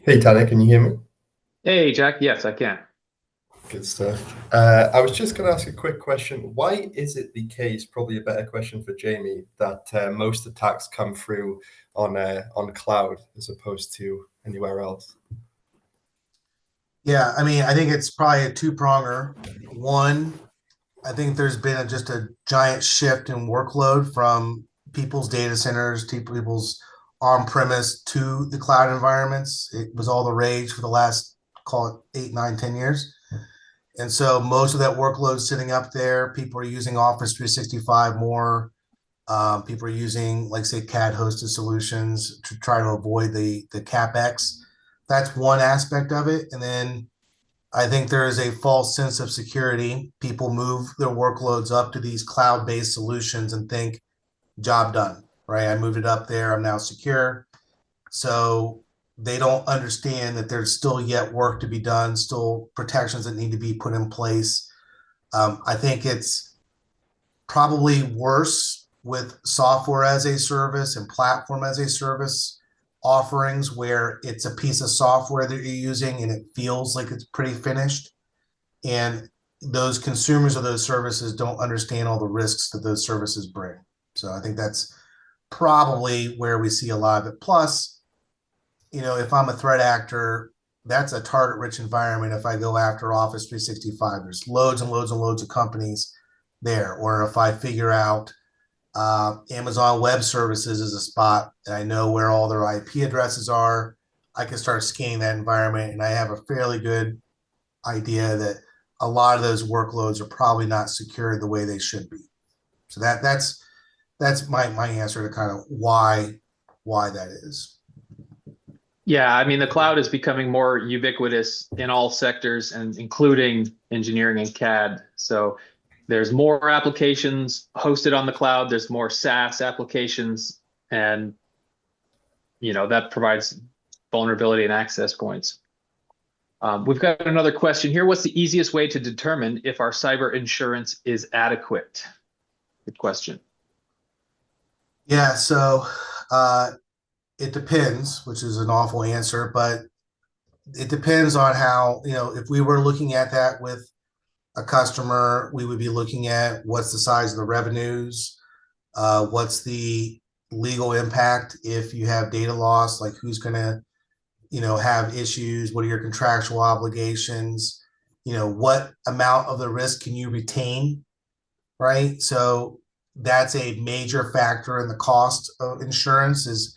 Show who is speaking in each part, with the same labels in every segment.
Speaker 1: Hey Tanner, can you hear me?
Speaker 2: Hey, Jack. Yes, I can.
Speaker 1: Good stuff. I was just going to ask a quick question. Why is it the case, probably a better question for Jamie, that most attacks come through on cloud as opposed to anywhere else?
Speaker 3: Yeah, I mean, I think it's probably a two-pronger. One, I think there's been just a giant shift in workload from people's data centers to people's on-premise to the cloud environments. It was all the rage for the last, call it 8, 9, 10 years. And so most of that workload is sitting up there. People are using Office 365 more. People are using, like, say, CAD hosted solutions to try to avoid the CapEx. That's one aspect of it. And then I think there is a false sense of security. People move their workloads up to these cloud-based solutions and think, job done, right? I moved it up there. I'm now secure. So they don't understand that there's still yet work to be done, still protections that need to be put in place. I think it's probably worse with software as a service and platform as a service offerings where it's a piece of software that you're using and it feels like it's pretty finished. And those consumers of those services don't understand all the risks that those services bring. So I think that's probably where we see a lot of it. Plus, if I'm a threat actor, that's a target rich environment. If I go after Office 365, there's loads and loads and loads of companies there. Or if I figure out Amazon Web Services is a spot and I know where all their IP addresses are, I can start scanning that environment and I have a fairly good idea that a lot of those workloads are probably not secured the way they should be. So that's my answer to kind of why that is.
Speaker 2: Yeah, I mean, the cloud is becoming more ubiquitous in all sectors and including engineering and CAD. So there's more applications hosted on the cloud, there's more SaaS applications, and that provides vulnerability and access points. We've got another question here. What's the easiest way to determine if our cyber insurance is adequate? Good question.
Speaker 3: Yeah, so uh, it depends, which is an awful answer, but it depends on how, if we were looking at that with a customer, we would be looking at what's the size of the revenues, what's the legal impact if you have data loss, like who's going to, have issues, what are your contractual obligations, what amount of the risk can you retain, right? So that's a major factor in the cost of insurance is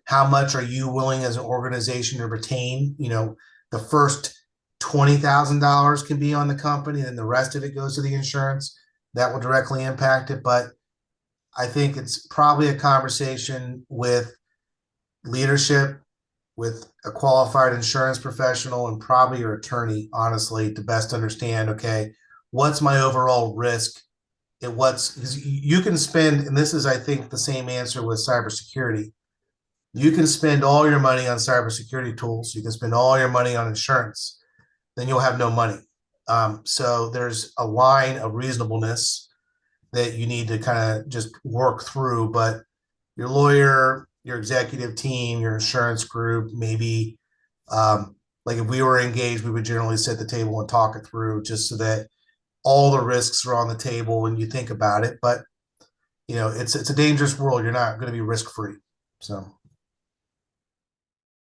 Speaker 3: how much are you willing as an organization to retain? The first $20,000 can be on the company, and the rest of it goes to the insurance. That will directly impact it. But I think it's probably a conversation with leadership, with a qualified insurance professional, and probably your attorney, honestly, to best understand, okay, what's my overall risk? And what's because you can spend, and this is, I think, the same answer with cybersecurity. You can spend all your money on cybersecurity tools. You can spend all your money on insurance. Then you'll have no money. So there's a line of reasonableness that you need to kind of just work through. But your lawyer, your executive team, your insurance group, maybe like if we were engaged, we would generally sit at the table and talk it through just so that all the risks are on the table and you think about it. But it's a dangerous world. You're not going to be risk free. So